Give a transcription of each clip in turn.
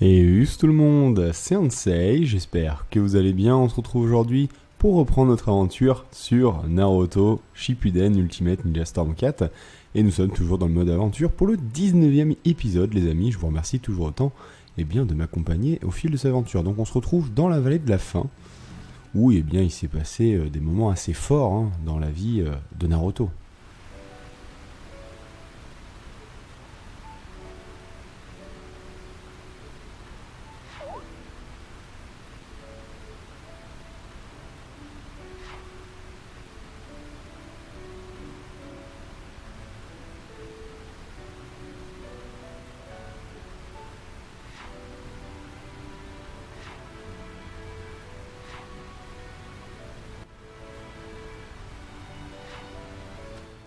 Et tout le monde, c'est Ansei, j'espère que vous allez bien. On se retrouve aujourd'hui pour reprendre notre aventure sur Naruto Shippuden Ultimate Ninja Storm 4. Et nous sommes toujours dans le mode aventure pour le 19e épisode, les amis. Je vous remercie toujours autant de m'accompagner au fil de cette aventure. Donc on se retrouve dans la vallée de la fin, où il s'est passé des moments assez forts dans la vie de Naruto.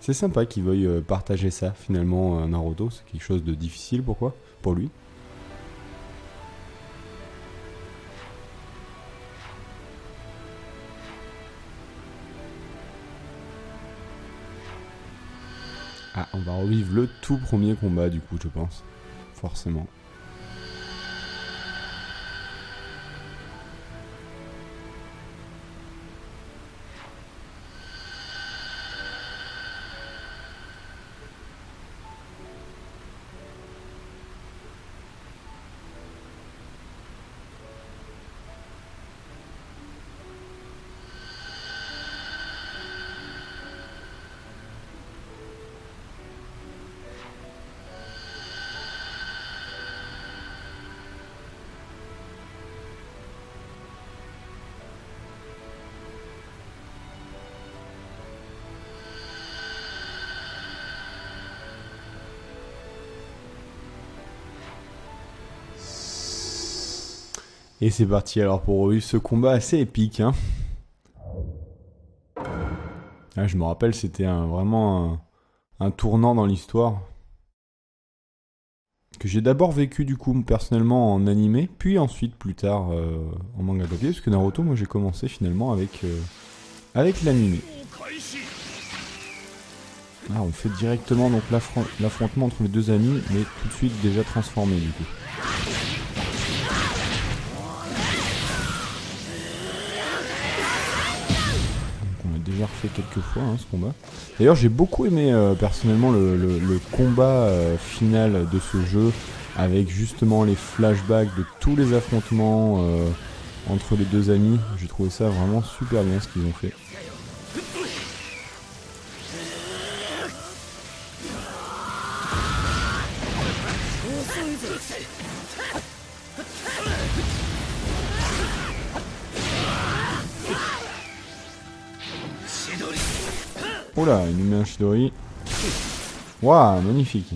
C'est sympa qu'il veuille partager ça, finalement, Naruto. C'est quelque chose de difficile, pourquoi pour lui. Ah, on va revivre le tout premier combat, du coup, je pense. Forcément. Et c'est parti alors pour revivre ce combat assez épique. Ah, je me rappelle, c'était vraiment un tournant dans l'histoire. Que j'ai d'abord vécu du coup personnellement en animé, puis ensuite plus tard en manga papier, parce que Naruto, moi j'ai commencé finalement avec l'animé. Ah, on fait directement donc l'affrontement entre les deux amis, mais tout de suite déjà transformé du coup. Déjà refait quelques fois ce combat. D'ailleurs j'ai beaucoup aimé personnellement le combat final de ce jeu, avec justement les flashbacks de tous les affrontements entre les deux amis. J'ai trouvé ça vraiment super bien ce qu'ils ont fait. Oh là, il nous met un Chidori. Waouh, magnifique.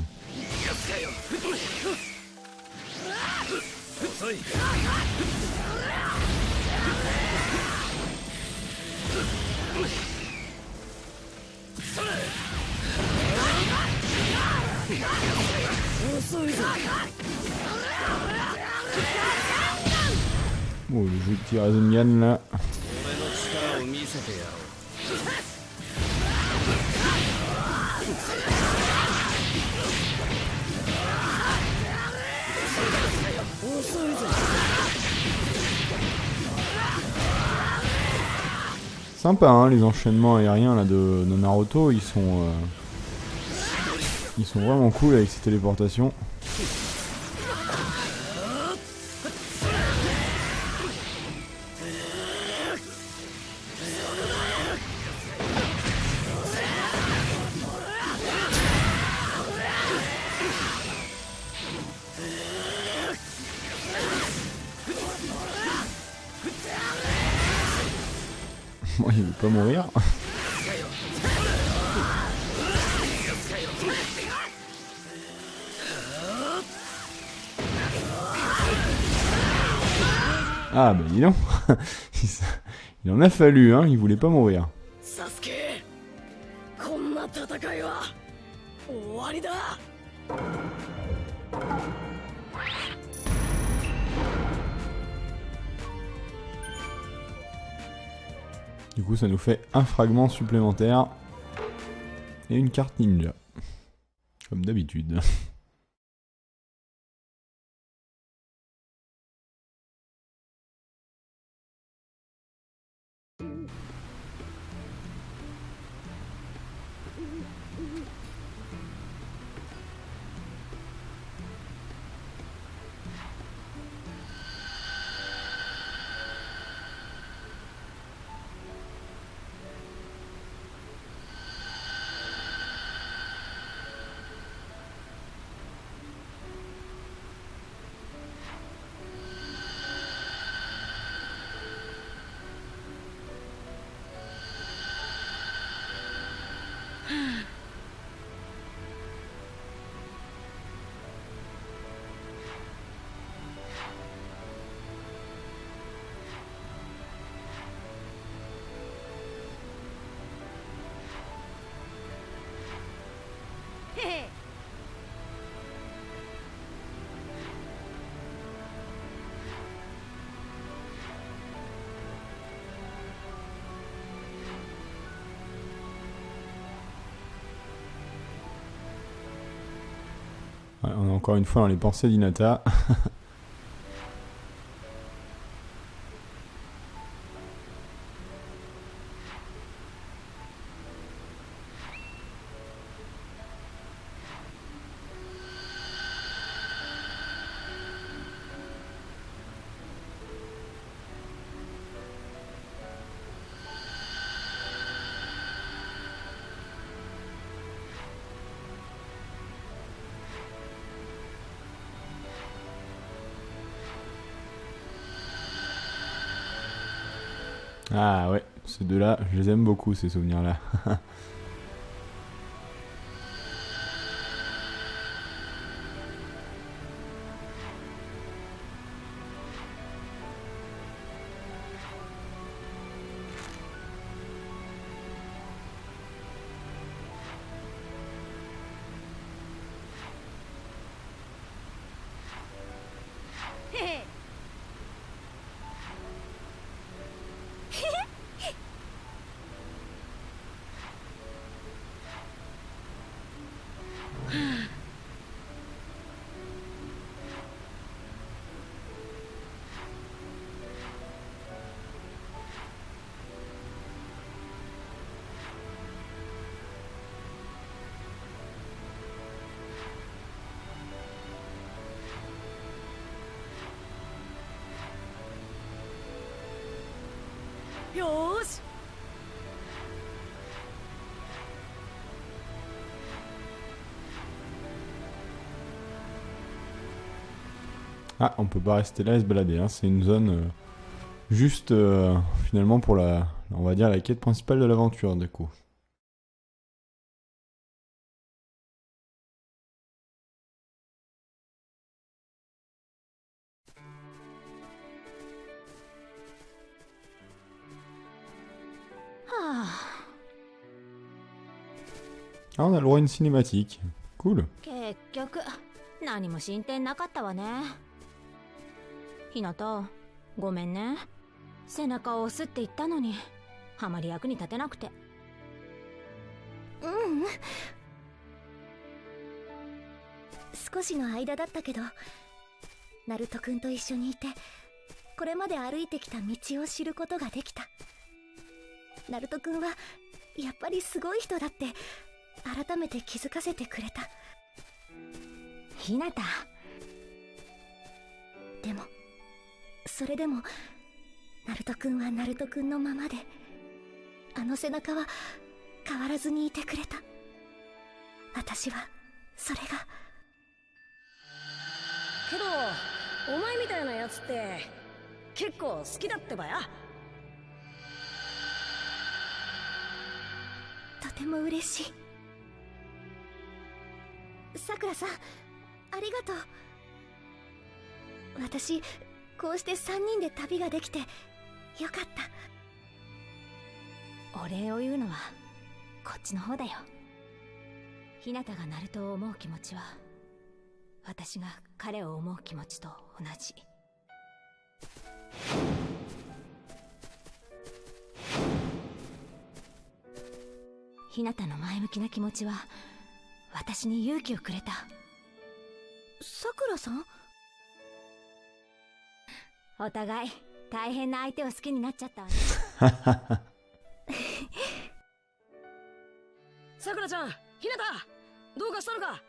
Oh, le jeu de tir Rasengan là. Sympa les enchaînements aériens là de Naruto, ils sont vraiment cool avec ces téléportations. Moi, il veut pas mourir. Ah bah dis donc. Il en a fallu, il voulait pas mourir. Sasuke, Du coup, ça nous fait un fragment supplémentaire et une carte ninja, comme d'habitude. Ouais, on est encore une fois dans les pensées d'Hinata. Ah ouais, ces deux-là, je les aime beaucoup, ces souvenirs-là.よーし。Ah, on peut pas rester là et se balader, hein. C'est une zone juste finalement pour on va dire la quête principale de l'aventure du coup. Ah, on a le droit à une cinématique. Cool. 結局何も進展なかったわね。ひなた、ごめんね。背中を押すって言ったのにあまり役に立てなくて。少しの間だったけど、ナルト君と一緒にいてこれまで歩いてきた道を知ることができた。ナルト君はやっぱりすごい人だって改めて気づかせてくれた。ひなた、でもそれでもナルト君はナルト君のままで、あの背中は変わらずにいてくれた。私はそれが。けどお前みたいなやつって結構好きだってばや。とても嬉しい。さくらさん、ありがとう。私こうして3人で旅ができてよかった。お礼を言うのはこっちの方だよ。ひなたがナルトを思う気持ちは私が彼を思う気持ちと同じ。ひなたの前向きな気持ちは私に勇気をくれた。さくらさん、お互い大変な相手を好きになっちゃったわね。さくらちゃん、ひなた、どうかしたのか。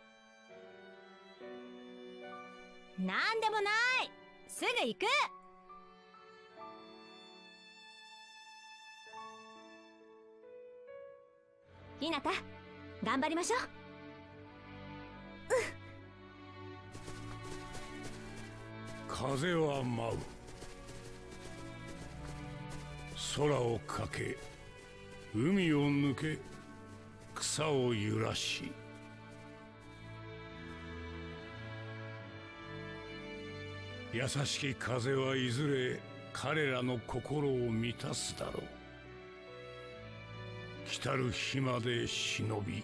なんでもない、すぐ行く。ひなた、頑張りましょう。風は舞う、空をかけ海を抜け草を揺らし、優しき風はいずれ彼らの心を満たすだろう。来たる日まで忍び、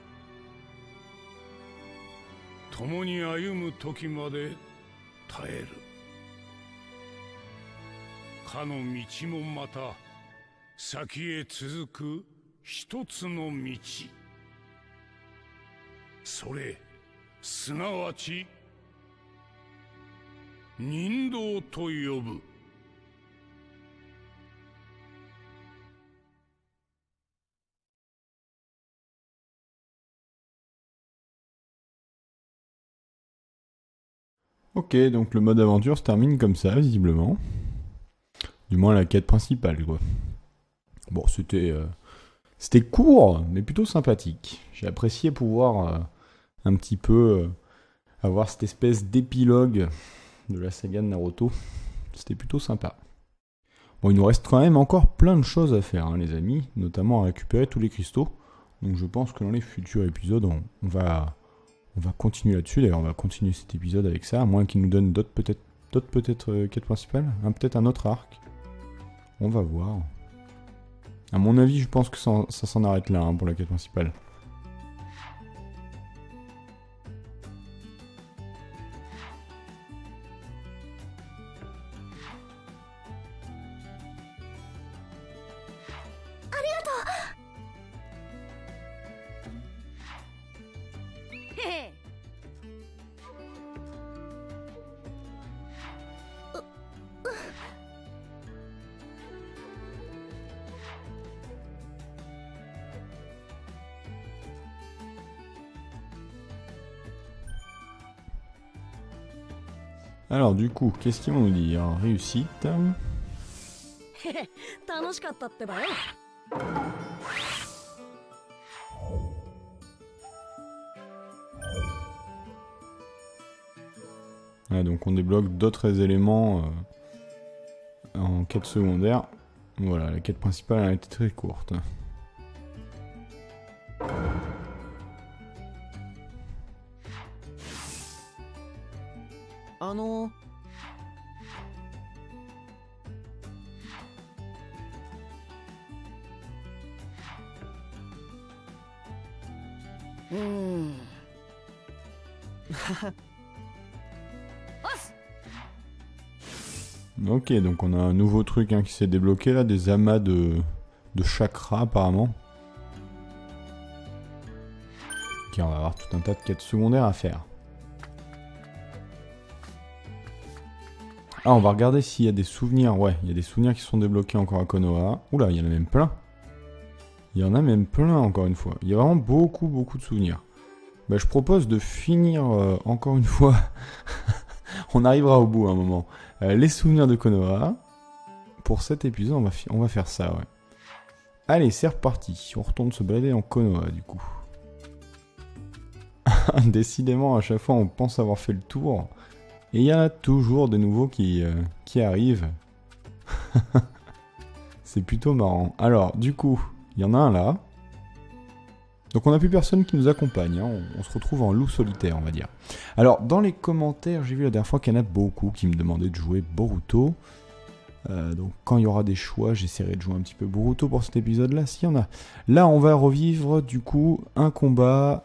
共に歩む時まで耐える。かの道もまた先へ続く一つの道、それすなわち人道と呼ぶ。Ok, donc le mode aventure se termine comme ça, visiblement. Du moins la quête principale, quoi. Bon, c'était court, mais plutôt sympathique. J'ai apprécié pouvoir un petit peu avoir cette espèce d'épilogue de la saga de Naruto. C'était plutôt sympa. Bon, il nous reste quand même encore plein de choses à faire, hein, les amis, notamment à récupérer tous les cristaux. Donc je pense que dans les futurs épisodes, on va continuer là-dessus. D'ailleurs, on va continuer cet épisode avec ça, à moins qu'il nous donne d'autres peut-être quêtes principales, peut-être un autre arc. On va voir. À mon avis, je pense que ça s'en arrête là, hein, pour la quête principale. Alors du coup, qu'est-ce qu'ils vont nous dire? Réussite. 楽しかったってばよ。Ah, donc on débloque d'autres éléments en quête secondaire. Voilà, la quête principale a été très courte. Ok, donc on a un nouveau truc, hein, qui s'est débloqué là, des amas de chakras apparemment. Ok, on va avoir tout un tas de quêtes secondaires à faire. Ah, on va regarder s'il y a des souvenirs. Ouais, il y a des souvenirs qui sont débloqués encore à Konoha. Oula, il y en a même plein. Il y en a même plein, encore une fois. Il y a vraiment beaucoup de souvenirs. Bah, je propose de finir encore une fois. On arrivera au bout à un moment. Les souvenirs de Konoha. Pour cet épisode, on va faire ça, ouais. Allez, c'est reparti. On retourne se balader en Konoha, du coup. Décidément, à chaque fois, on pense avoir fait le tour. Et il y en a toujours des nouveaux qui arrivent. C'est plutôt marrant. Alors, du coup, il y en a un là. Donc on n'a plus personne qui nous accompagne, hein. On se retrouve en loup solitaire, on va dire. Alors, dans les commentaires, j'ai vu la dernière fois qu'il y en a beaucoup qui me demandaient de jouer Boruto. Donc quand il y aura des choix, j'essaierai de jouer un petit peu Boruto pour cet épisode-là, s'il y en a. Là, on va revivre, du coup, un combat...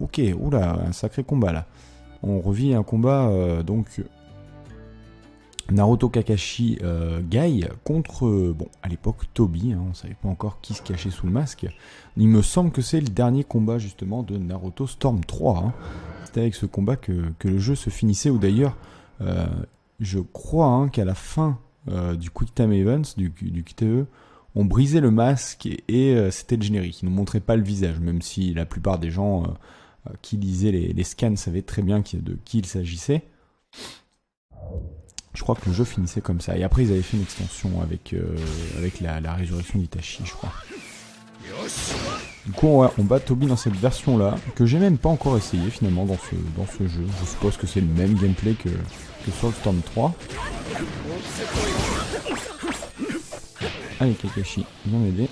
ok, oula, un sacré combat, là. On revit un combat, donc... Naruto Kakashi Gai contre, bon, à l'époque, Toby, hein, on savait pas encore qui se cachait sous le masque. Il me semble que c'est le dernier combat, justement, de Naruto Storm 3. Hein. C'était avec ce combat que le jeu se finissait, ou d'ailleurs, je crois, hein, qu'à la fin du Quick Time Events, du QTE, on brisait le masque et c'était le générique. Il ne montrait pas le visage, même si la plupart des gens qui lisaient les scans savaient très bien de qui il s'agissait. Je crois que le jeu finissait comme ça. Et après, ils avaient fait une extension avec la résurrection d'Itachi, je crois. Du coup, on bat Toby dans cette version-là, que j'ai même pas encore essayé finalement dans ce jeu. Je suppose que c'est le même gameplay que sur le Storm 3. Allez, Kakashi, viens m'aider.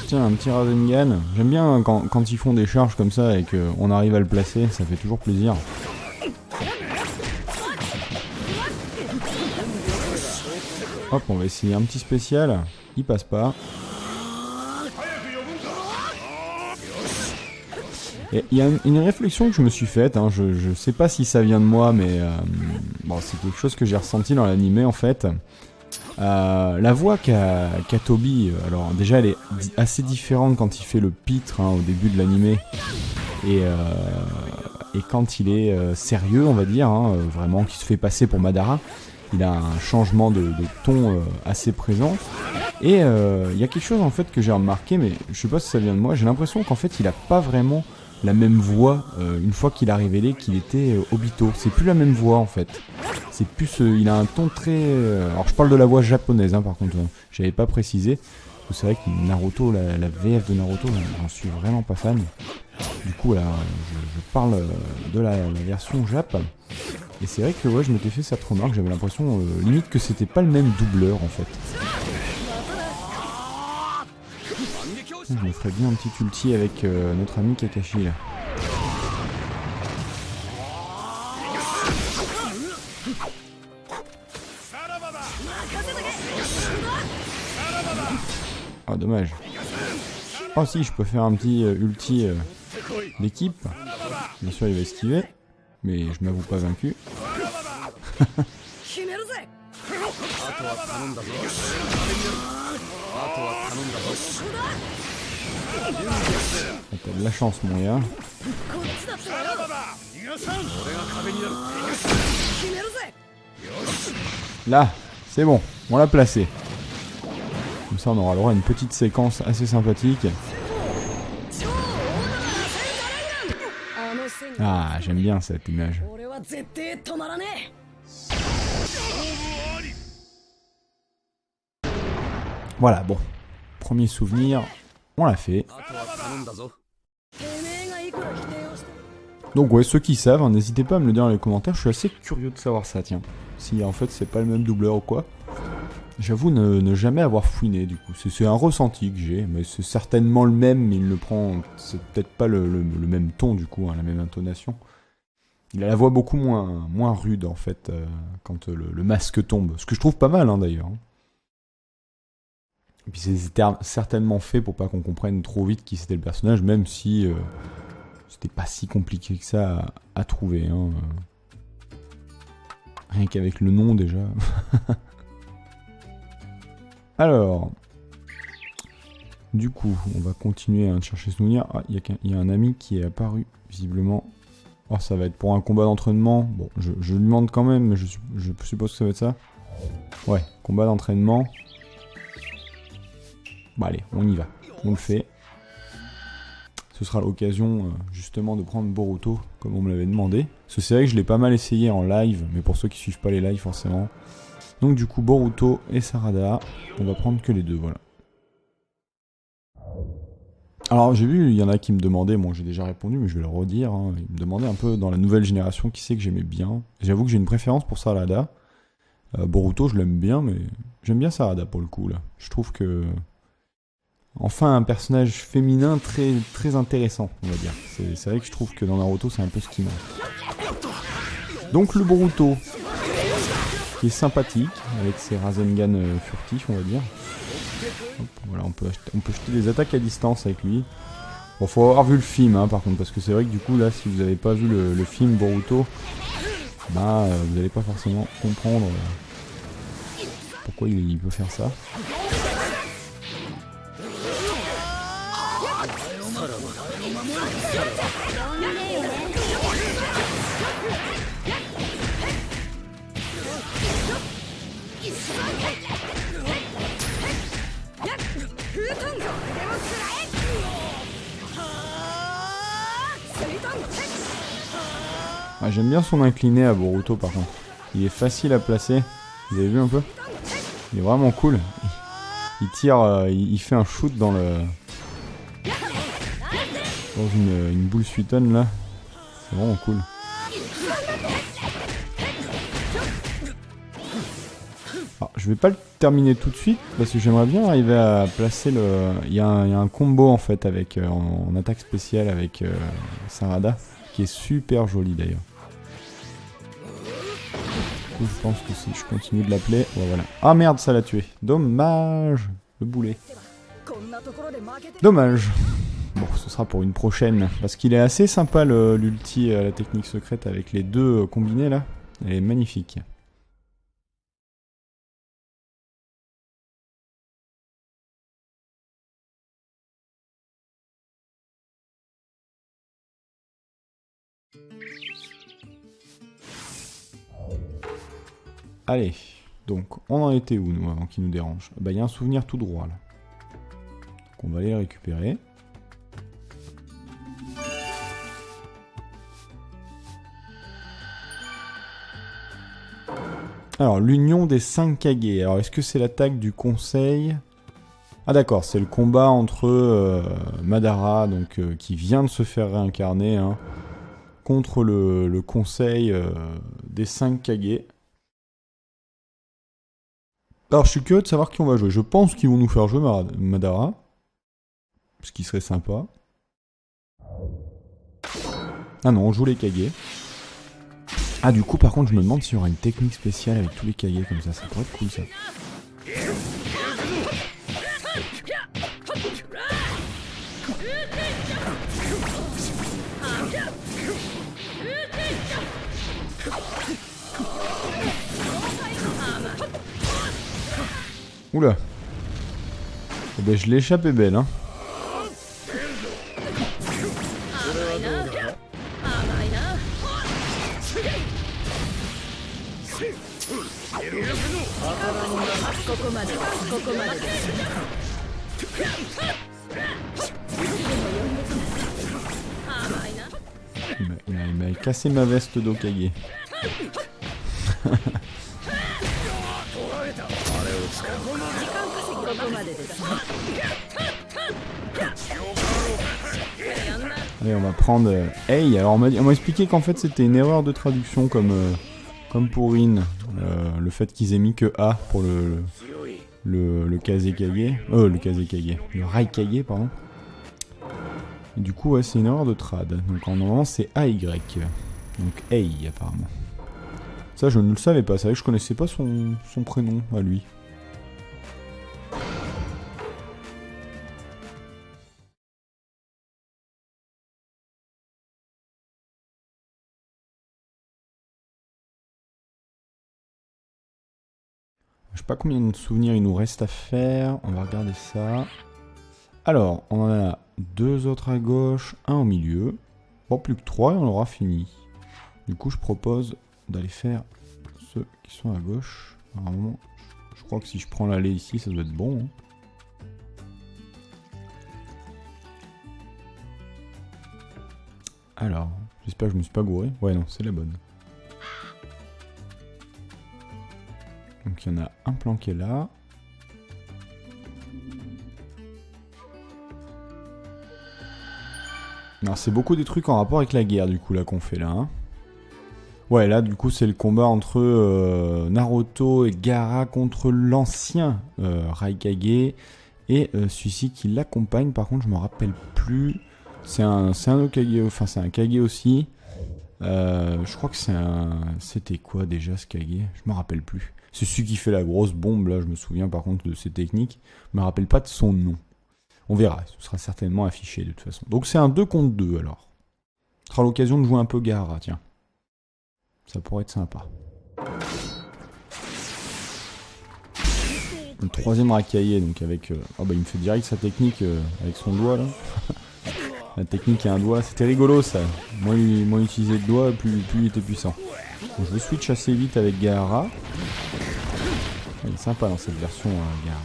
Tiens, un petit Rasengan. J'aime bien quand ils font des charges comme ça et qu'on arrive à le placer, ça fait toujours plaisir. Hop, on va essayer un petit spécial. Il passe pas. Il y a une réflexion que je me suis faite, hein. Je sais pas si ça vient de moi, mais bon, c'est quelque chose que j'ai ressenti dans l'animé en fait. La voix qu'a Toby, alors déjà elle est assez différente quand il fait le pitre au début de l'animé et quand il est sérieux, on va dire, vraiment qui se fait passer pour Madara. Il a un changement de ton assez présent. Et il y a quelque chose en fait que j'ai remarqué, mais je sais pas si ça vient de moi, j'ai l'impression qu'en fait il a pas vraiment la même voix une fois qu'il a révélé qu'il était Obito. C'est plus la même voix en fait. C'est plus, il a un ton très... alors je parle de la voix japonaise par contre, j'avais pas précisé. C'est vrai que Naruto, la VF de Naruto, j'en suis vraiment pas fan. Du coup là, je parle de la version Jap. Et c'est vrai que ouais, je m'étais fait cette remarque, j'avais l'impression limite que c'était pas le même doubleur en fait. Je me ferais bien un petit ulti avec notre ami Kakashi là. Ah dommage. Oh si, je peux faire un petit ulti d'équipe. Bien sûr il va esquiver. Mais je m'avoue pas vaincu. T'as de la chance mon gars. Là, c'est bon, on l'a placé. Comme ça on aura le droit à une petite séquence assez sympathique. Ah, j'aime bien cette image. Voilà, bon. Premier souvenir, on l'a fait. Donc ouais, ceux qui savent, n'hésitez pas à me le dire dans les commentaires, je suis assez curieux de savoir ça, tiens. Si en fait c'est pas le même doubleur ou quoi. J'avoue ne jamais avoir fouiné du coup. C'est un ressenti que j'ai, mais c'est certainement le même, mais il le prend... C'est peut-être pas le même ton du coup, la même intonation. Il a la voix beaucoup moins rude en fait, quand le masque tombe. Ce que je trouve pas mal d'ailleurs. Et puis c'est certainement fait pour pas qu'on comprenne trop vite qui c'était le personnage, même si c'était pas si compliqué que ça à trouver. Rien qu'avec le nom déjà. Alors, du coup, on va continuer à chercher ce souvenir. Ah, il y a un ami qui est apparu, visiblement. Oh, ça va être pour un combat d'entraînement. Bon, je lui demande quand même, mais je suppose que ça va être ça. Ouais, combat d'entraînement. Bon, allez, on y va. On le fait. Ce sera l'occasion, justement, de prendre Boruto, comme on me l'avait demandé. Parce que c'est vrai que je l'ai pas mal essayé en live, mais pour ceux qui suivent pas les lives, forcément... Donc du coup Boruto et Sarada, on va prendre que les deux, voilà. Alors j'ai vu, il y en a qui me demandaient, bon j'ai déjà répondu mais je vais le redire, ils me demandaient un peu dans la nouvelle génération qui c'est que j'aimais bien. J'avoue que j'ai une préférence pour Sarada. Boruto je l'aime bien mais j'aime bien Sarada pour le coup là. Je trouve que... Enfin un personnage féminin très, très intéressant on va dire. C'est vrai que je trouve que dans Naruto c'est un peu ce qui manque. Donc le Boruto... qui est sympathique, avec ses Rasengan furtifs, on va dire. Hop, voilà, on peut jeter des attaques à distance avec lui. Bon, faut avoir vu le film, par contre, parce que c'est vrai que du coup, là, si vous n'avez pas vu le film Boruto, bah, vous n'allez pas forcément comprendre pourquoi il peut faire ça. Ah, j'aime bien son incliné à Boruto par contre. Il est facile à placer. Vous avez vu un peu? Il est vraiment cool. Il tire, il fait un shoot dans le... dans une boule suitonne là. C'est vraiment cool. Alors, je vais pas le terminer tout de suite parce que j'aimerais bien arriver à placer le... Il y a un combo en fait avec en attaque spéciale avec Sarada qui est super joli d'ailleurs. Du coup, je pense que si je continue de l'appeler... Ouais, voilà. Ah merde, ça l'a tué. Dommage. Le boulet. Dommage. Bon, ce sera pour une prochaine. Parce qu'il est assez sympa l'ulti à la technique secrète avec les deux combinés là. Elle est magnifique. Allez, donc on en était où nous avant qu'il nous dérange? Bah il y a un souvenir tout droit là. Donc on va aller le récupérer. Alors, l'union des 5 Kage. Alors, est-ce que c'est l'attaque du conseil? Ah d'accord, c'est le combat entre Madara, donc qui vient de se faire réincarner, hein, contre le conseil des 5 Kage. Alors, je suis curieux de savoir qui on va jouer. Je pense qu'ils vont nous faire jouer Madara, ce qui serait sympa. Ah non, on joue les Kage. Ah du coup par contre je me demande s'il y aura une technique spéciale avec tous les Kage comme ça pourrait être cool ça. Oula. Eh ben je l'échappe est belle hein. Il m'a cassé ma veste d'Okage. Allez, on va prendre Hey. Alors on m'a expliqué qu'en fait c'était une erreur de traduction comme pour Rin. Le fait qu'ils aient mis que A pour le Kazekage. Le Kazekage. Le Raikage, pardon. Et du coup, ouais, c'est une erreur de trad. Donc en normalement, c'est AY. Donc Hey, apparemment. Ça, je ne le savais pas. C'est vrai que je connaissais pas son prénom à lui. Je sais pas combien de souvenirs il nous reste à faire. On va regarder ça. Alors, on en a 2 autres à gauche, un au milieu. Bon, plus que 3 et on aura fini. Du coup, je propose d'aller faire ceux qui sont à gauche. Normalement, je crois que si je prends l'allée ici, ça doit être bon. Hein. Alors, j'espère que je me suis pas gouré. Ouais, non, c'est la bonne. Donc il y en a un planqué là. Alors c'est beaucoup des trucs en rapport avec la guerre du coup là qu'on fait là. Hein. Ouais là du coup c'est le combat entre Naruto et Gaara contre l'ancien Raikage et celui-ci qui l'accompagne. Par contre je me rappelle plus. C'est un Okage, enfin c'est un Kage aussi. Je crois que c'était quoi déjà ce Kage? Je me rappelle plus. C'est celui qui fait la grosse bombe, là, je me souviens par contre de ses techniques. Je me rappelle pas de son nom. On verra, ce sera certainement affiché de toute façon. Donc c'est un 2 contre 2 alors. Ce sera l'occasion de jouer un peu Gaara, tiens. Ça pourrait être sympa. Le troisième Raikage, donc avec... Oh bah il me fait direct sa technique avec son doigt là. La technique à un doigt, c'était rigolo ça. Moins il utilisait le doigt, plus il était puissant. Donc je vais switch assez vite avec Gaara. Il est sympa dans cette version Gaara.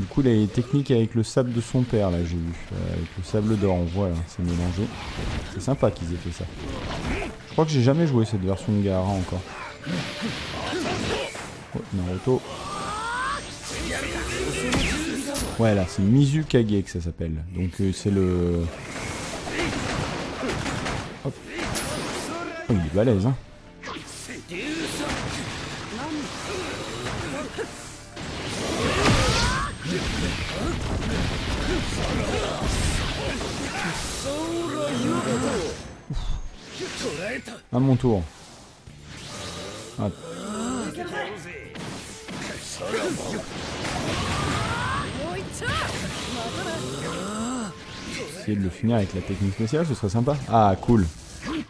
Du coup il a les techniques avec le sable de son père là j'ai vu. Avec le sable d'or, voilà, c'est mélangé. C'est sympa qu'ils aient fait ça. Je crois que j'ai jamais joué cette version de Gaara encore. Oh, Naruto. Ouais là c'est Mizukage que ça s'appelle. Donc c'est le... Hop. Oh il est balèze hein. À mon tour. Ah. Essayer de le finir avec la technique spéciale, ce serait sympa. Ah cool.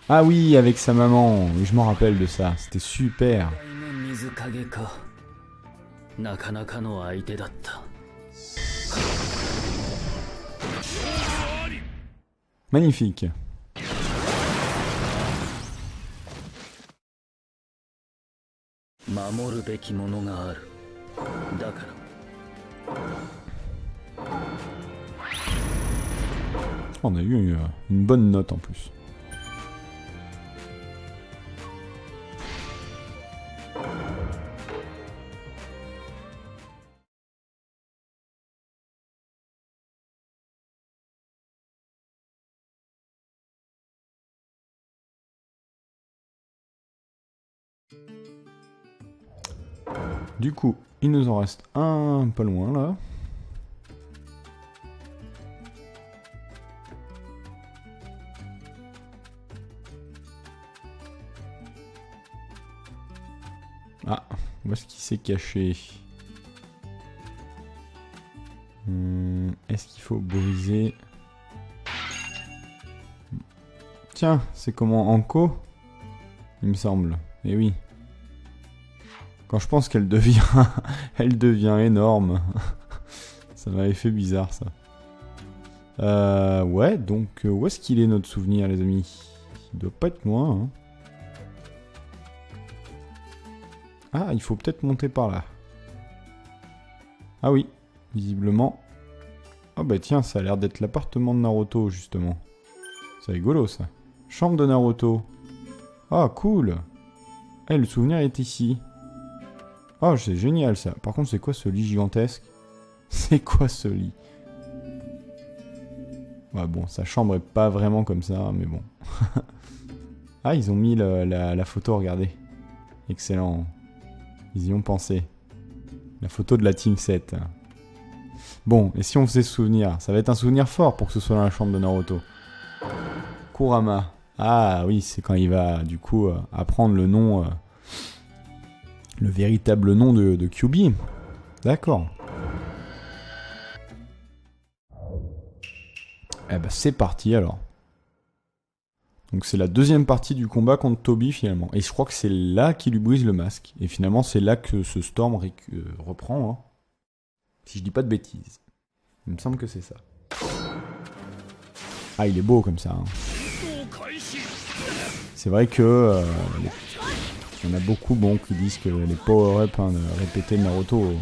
Ah oui, avec sa maman. Oui, je m'en rappelle de ça. C'était super. Magnifique. On a eu une bonne note en plus. Du coup, il nous en reste un pas loin là. Ah, où est-ce qu'il s'est caché? Est-ce qu'il faut briser? Tiens, c'est comment Anko? Il me semble. Eh oui. Quand je pense qu'elle devient... elle devient énorme. Ça m'avait fait bizarre, ça. Ouais, donc... où est-ce qu'il est, notre souvenir, les amis? Il doit pas être loin, hein. Ah, il faut peut-être monter par là. Ah oui, visiblement. Ah bah tiens, ça a l'air d'être l'appartement de Naruto, justement. C'est rigolo, ça. Chambre de Naruto. Ah, cool. Eh, le souvenir est ici. Oh, c'est génial, ça. Par contre, c'est quoi ce lit gigantesque? C'est quoi ce lit? Ouais, bon, sa chambre est pas vraiment comme ça, mais bon. Ah, ils ont mis la photo, regardez. Excellent. Ils y ont pensé. La photo de la Team 7. Bon, et si on faisait ce souvenir? Ça va être un souvenir fort pour que ce soit dans la chambre de Naruto. Kurama. Ah oui, c'est quand il va, du coup, apprendre le nom... le véritable nom de Kyuubi. D'accord. Eh ben, c'est parti, alors. Donc c'est la deuxième partie du combat contre Toby finalement. Et je crois que c'est là qu'il lui brise le masque. Et finalement c'est là que ce Storm reprend. Hein. Si je dis pas de bêtises. Il me semble que c'est ça. Ah, il est beau comme ça. Hein. C'est vrai que... il y en a beaucoup qui disent que les power-up répétés de Naruto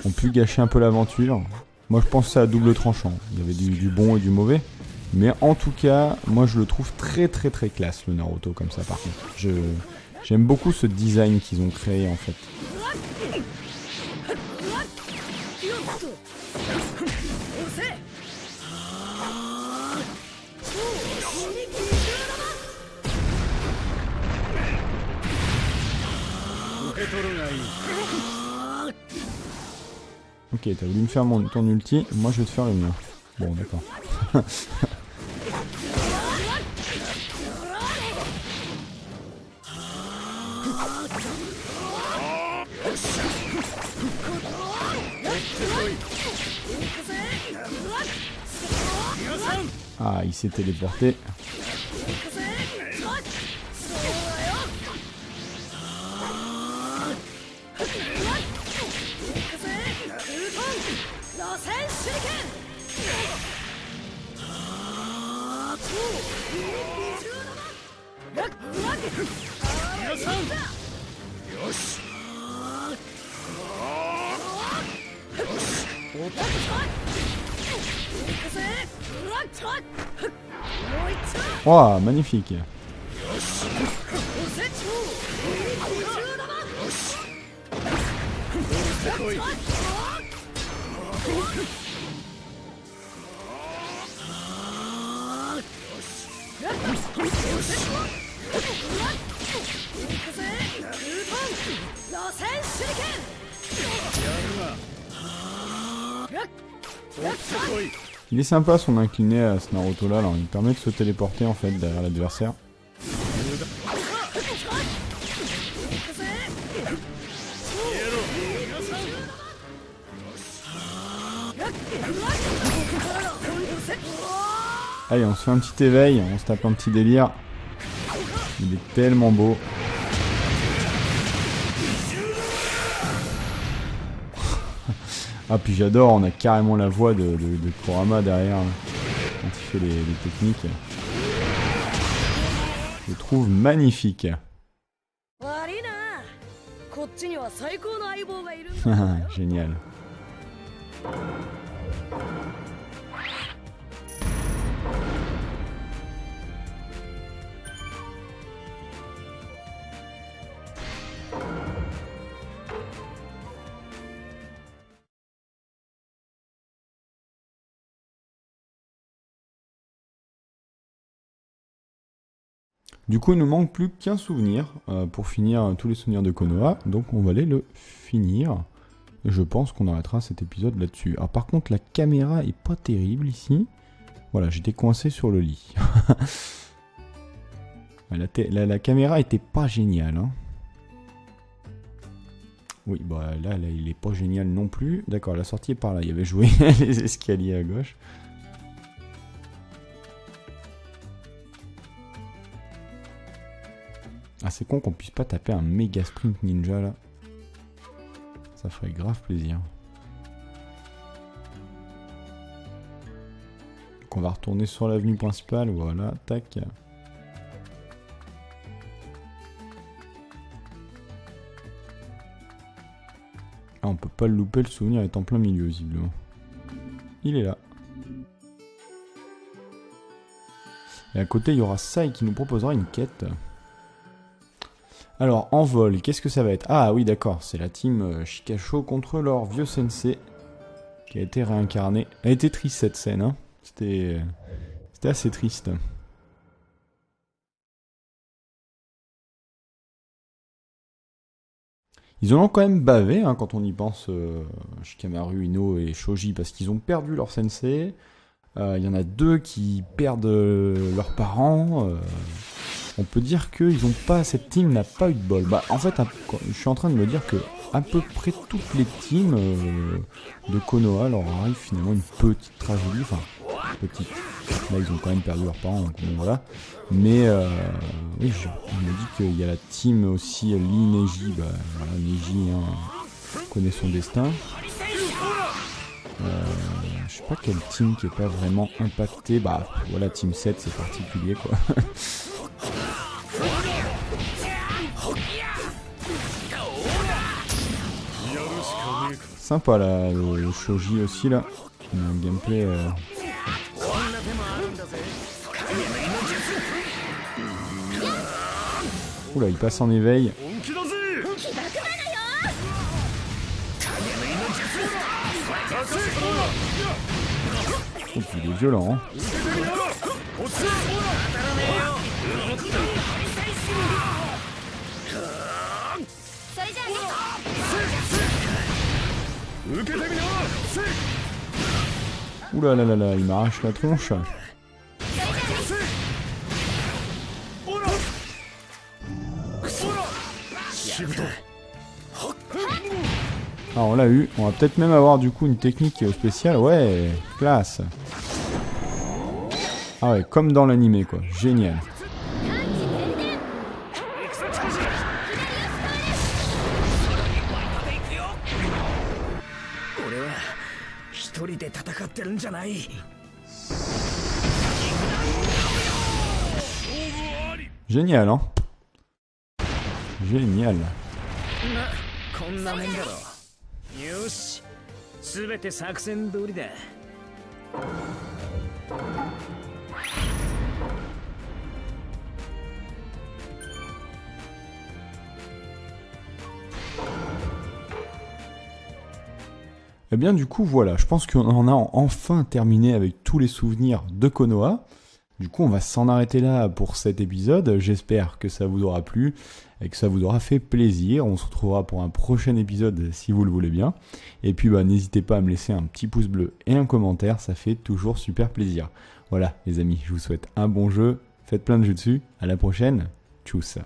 ont pu gâcher un peu l'aventure. Moi je pense que c'est à double tranchant. Il y avait du bon et du mauvais. Mais en tout cas, moi je le trouve très très très classe le Naruto comme ça par contre. J'aime beaucoup ce design qu'ils ont créé en fait. Ok, t'as voulu me faire ton ulti, moi je vais te faire le mien. Bon, d'accord. Ah, il s'est téléporté. Wow, magnifique. Il est sympa son incliné à ce Naruto là, il permet de se téléporter en fait derrière l'adversaire. Allez, on se fait un petit éveil, on se tape un petit délire. Il est tellement beau. Ah, puis j'adore, on a carrément la voix de Kurama derrière. quand il fait les techniques. Je le trouve magnifique. 悪いな。こっちには最高の相棒がいるんだ。 Génial. Du coup, il ne manque plus qu'un souvenir pour finir tous les souvenirs de Konoha, donc on va aller le finir. Et je pense qu'on arrêtera cet épisode là-dessus. Alors par contre, la caméra est pas terrible ici. Voilà, j'étais coincé sur le lit. la caméra était pas géniale. Hein. Oui, bah là, il est pas génial non plus. D'accord, la sortie est par là. Il y avait joué les escaliers à gauche. Ah, c'est con qu'on puisse pas taper un méga sprint ninja là. Ça ferait grave plaisir. Donc on va retourner sur l'avenue principale, voilà, tac. Ah, on peut pas le louper, le souvenir est en plein milieu visiblement. Il est là. Et à côté il y aura Sai qui nous proposera une quête. Alors, en vol, qu'est-ce que ça va être? Ah oui, d'accord, c'est la team Shikasho contre leur vieux sensei qui a été réincarné. Elle était triste cette scène, hein. C'était assez triste. Ils en ont quand même bavé, hein, quand on y pense, Shikamaru, Ino et Shoji, parce qu'ils ont perdu leur sensei. Il y en a deux qui perdent leurs parents. On peut dire que cette team n'a pas eu de bol. Bah, en fait, je suis en train de me dire que à peu près toutes les teams de Konoha leur arrive finalement une petite tragédie. Enfin, petite. Là, ils ont quand même perdu leurs parents, donc bon, voilà. Mais oui, on me dit qu'il y a la team aussi Lee Neji. Bah, voilà, Neji connaît son destin. Je sais pas quelle team qui est pas vraiment impactée. Bah, voilà, team 7, c'est particulier, quoi. Sympa là, le Shoji aussi là. Il y a un gameplay. Oula, il passe en éveil. Oh, il est violent, hein. Oula là là là, il m'arrache la tronche. Ah, on l'a eu. On va peut-être même avoir du coup une technique spéciale. Ouais, classe. Ah ouais, comme dans l'animé quoi. Génial. Génial, hein. Génial. Eh bien du coup voilà, je pense qu'on en a enfin terminé avec tous les souvenirs de Konoha. Du coup on va s'en arrêter là pour cet épisode, j'espère que ça vous aura plu et que ça vous aura fait plaisir. On se retrouvera pour un prochain épisode si vous le voulez bien. Et puis n'hésitez pas à me laisser un petit pouce bleu et un commentaire, ça fait toujours super plaisir. Voilà les amis, je vous souhaite un bon jeu, faites plein de jutsu, à la prochaine, tchuss.